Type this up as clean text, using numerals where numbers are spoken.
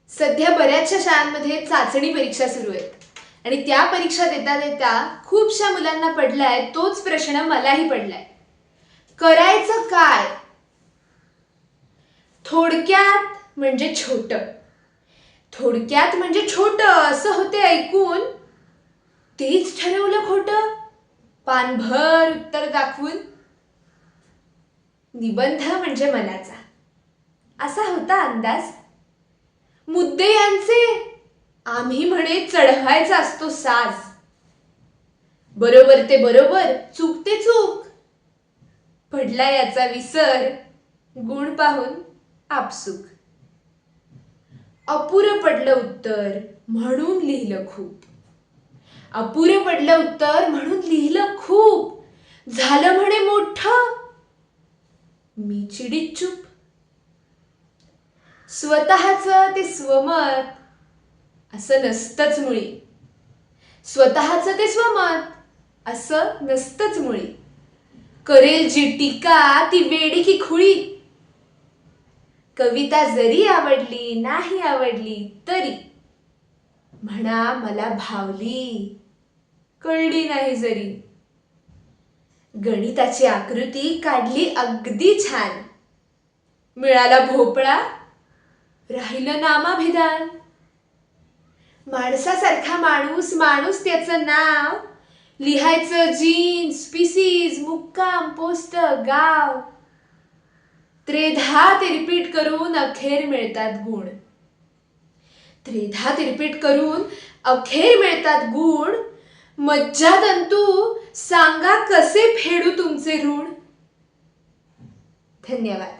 सध्या बऱ्याचशा शाळांमध्ये चाचणी परीक्षा सुरू आहेत आणि त्या परीक्षा देता देता खूपशा मुलांना पडलाय तोच प्रश्न मलाही पडलाय. करायचं काय? थोडक्यात म्हणजे छोटं असं होते ऐकून. तेच ठरवलं खोटं, पानभर उत्तर दाखवून. निबंध म्हणजे मनाचा असा होता अंदाज. मुद्दे यांचे आम्ही म्हणे चढवायचा असतो साज. बरोबर ते बरोबर, चूक ते चूक. पडला याचा विसर, गुण पाहून आपसुक. अपुरं पडलं उत्तर म्हणून लिहिलं खूप. अपुरं पडलं उत्तर म्हणून लिहिलं खूप. झालं म्हणे मोठं, मी चिडीत चूप. स्वतःचं ते स्वमत असं नसतंच मुळी. स्वतःचं ते स्वमत असं नसतंच मुळी. करेल जी टीका ती वेडी की खुळी. कविता जरी आवडली नाही आवडली तरी म्हणा मला भावली, कळली नाही जरी. गणिताची आकृती काढली अगदी छान. मिळाला भोपळा, राहिलं नामाभिधान. माणसासारखा माणूस, माणूस त्याचं नाव. लिहायचं जीन्स, पिसीज, मुक्काम, पोस्ट, गाव. त्रेधा रिपीट करून अखेर मिळतात गुण. त्रेधा रिपीट करून अखेर मिळतात गुण. मज्जातंतू सांगा कसे फेडू तुमचे ऋण. धन्यवाद.